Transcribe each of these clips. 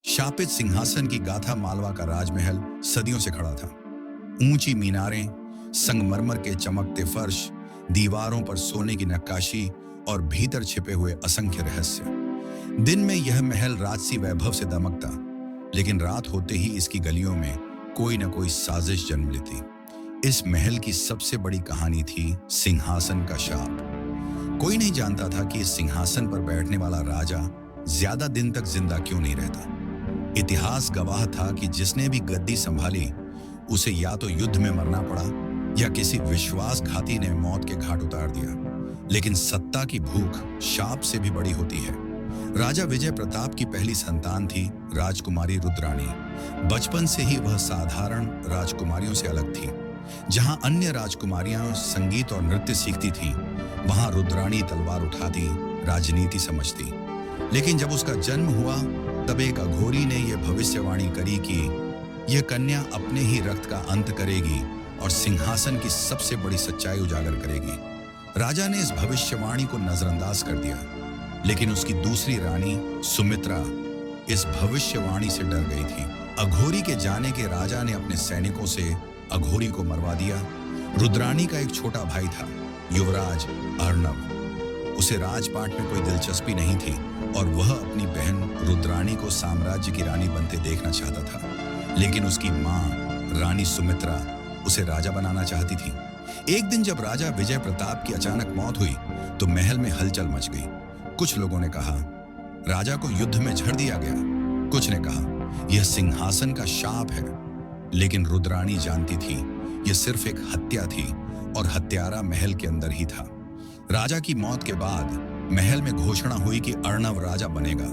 शापित सिंहासन की गाथा मालवा का राजमहल सदियों से खड़ा था। ऊंची मीनारें, संगमरमर के चमकते फर्श, दीवारों पर सोने की नक्काशी और भीतर छिपे हुए असंख्य रहस्य। दिन में यह महल राजसी वैभव से दमकता, लेकिन रात होते ही इसकी गलियों में कोई न कोई साजिश जन्म लेती। इस महल की सबसे बड़ी कहानी थी सिंहासन का शाप। कोई नहीं जानता था कि इस सिंहासन पर बैठने वाला राजा ज्यादा दिन तक जिंदा क्यों नहीं रहता। इतिहास गवाह था कि जिसने भी गद्दी संभाली उसे या तो युद्ध में मरना पड़ा या किसी विश्वासघाती ने मौत के घाट उतार दिया। लेकिन सत्ता की भूख शाप से भी बड़ी होती है। राजा विजय प्रताप की पहली संतान थी राजकुमारी रुद्राणी। बचपन से ही वह साधारण राजकुमारियों से अलग थी। जहां अन्य राजकुमारियां संगीत और नृत्य सीखती थीं, वहां रुद्राणी तलवार उठाती, राजनीति समझती। लेकिन जब उसका जन्म हुआ तब एक अघोरी ने यह भविष्यवाणी करी कि यह कन्या अपने ही रक्त का अंत करेगी और सिंहासन की सबसे बड़ी सच्चाई उजागर करेगी। राजा ने इस भविष्यवाणी को नजरअंदाज कर दिया, लेकिन उसकी दूसरी रानी सुमित्रा इस भविष्यवाणी से डर गई थी। अघोरी के जाने के राजा ने अपने सैनिकों से अघोरी को मरवा दिया। रुद्राणी का एक छोटा भाई था, युवराज अर्णव। उसे राजपाट में कोई दिलचस्पी नहीं थी और वह अपनी बहन रुद्राणी को साम्राज्य की रानी बनते देखना चाहता था। लेकिन उसकी मां रानी सुमित्रा उसे राजा बनाना चाहती थी। एक दिन जब राजा विजय प्रताप की अचानक मौत हुई तो महल में हलचल मच गई। कुछ लोगों ने कहा राजा को युद्ध में झड़ दिया गया, कुछ ने कहा यह सिंहासन का शाप है। लेकिन रुद्राणी जानती थी यह सिर्फ एक हत्या थी और हत्यारा महल के अंदर ही था। राजा की मौत के बाद महल में घोषणा हुई कि अर्णव राजा बनेगा।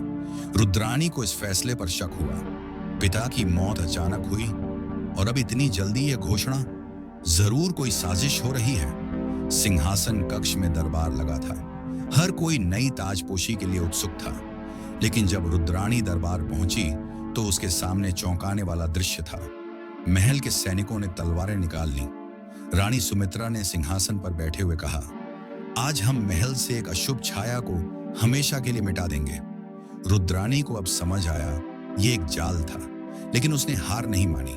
रुद्राणी को इस फैसले पर शक हुआ। पिता की मौत अचानक हुई और अब इतनी जल्दी यह घोषणा, जरूर कोई साजिश हो रही है। सिंहासन कक्ष में दरबार लगा था। हर कोई नई ताजपोशी के लिए उत्सुक था। लेकिन जब रुद्राणी दरबार पहुंची तो उसके सामने चौंकाने वाला दृश्य था। महल के सैनिकों ने तलवारें निकाल ली। रानी सुमित्रा ने सिंहासन पर बैठे हुए कहा, आज हम महल से एक अशुभ छाया को हमेशा के लिए मिटा देंगे। रुद्राणी को अब समझ आया ये एक जाल था, लेकिन उसने हार नहीं मानी।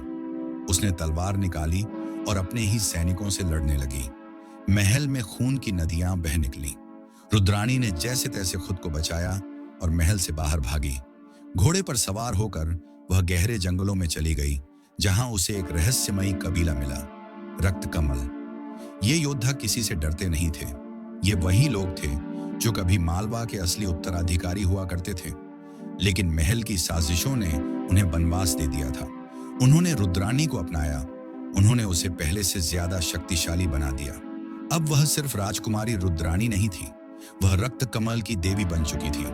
उसने तलवार निकाली और अपने ही सैनिकों से लड़ने लगी। महल में खून की नदियां बह निकली। रुद्राणी ने जैसे तैसे खुद को बचाया और महल से बाहर भागी। घोड़े पर सवार होकर वह गहरे जंगलों में चली गई, जहां उसे एक रहस्यमयी कबीला मिला, रक्त कमल। ये योद्धा किसी से डरते नहीं थे। ये वही लोग थे जो कभी मालवा के असली उत्तराधिकारी हुआ करते थे। लेकिन महल की साजिशों ने उन्हें वनवास दे दिया था। उन्होंने रुद्राणी को अपनाया। उन्होंने उसे पहले से ज्यादा शक्तिशाली बना दिया। अब वह सिर्फ राजकुमारी रुद्राणी नहीं थी, वह रक्त कमल की देवी बन चुकी थी।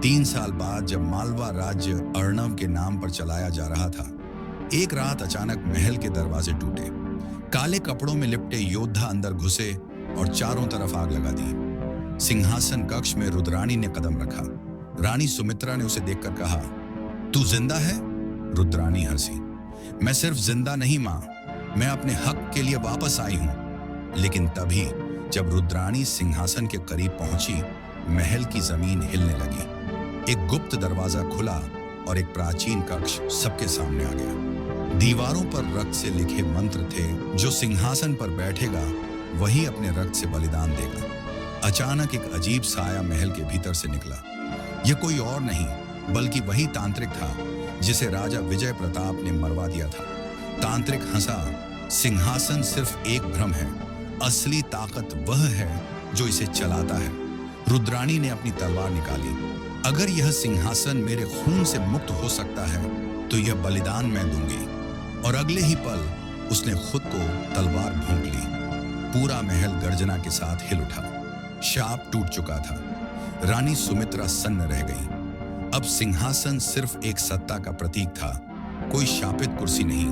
3 साल बाद जब मालवा राज्य अर्णव के नाम पर चलाया जा रहा था, एक रात अचानक महल के दरवाजे टूटे। काले कपड़ों में लिपटे योद्धा अंदर घुसे और चारों तरफ आग लगा दी। सिंहासन कक्ष में रुद्राणी ने कदम रखा। रानी सुमित्रा ने उसे देखकर कहा, तू जिंदा है? रुद्राणी हंसी, मैं सिर्फ जिंदा नहीं मां, मैं अपने हक के लिए वापस आई हूं। लेकिन तभी जब रुद्राणी सिंहासन के करीब पहुंची, महल की जमीन हिलने लगी। एक गुप्त दरवाजा खुला और एक प्राचीन कक्ष सबके सामने आ गया। दीवारों पर रक्त से लिखे मंत्र थे, जो सिंहासन पर बैठेगा वही अपने रक्त से बलिदान देगा। अचानक एक अजीब साया महल के भीतर से निकला। यह कोई और नहीं बल्कि वही तांत्रिक था जिसे राजा विजय प्रताप ने मरवा दिया था। तांत्रिक हंसा, सिंहासन सिर्फ एक भ्रम है, असली ताकत वह है जो इसे चलाता है। रुद्राणी ने अपनी तलवार निकाली। अगर यह सिंहासन मेरे खून से मुक्त हो सकता है तो यह बलिदान मैं दूंगी। और अगले ही पल उसने खुद को तलवार भोंक ली। पूरा महल गर्जना के साथ हिल उठा। शाप टूट चुका था। रानी सुमित्रा सन्न रह गई। अब सिंहासन सिर्फ एक सत्ता का प्रतीक था, कोई शापित कुर्सी नहीं।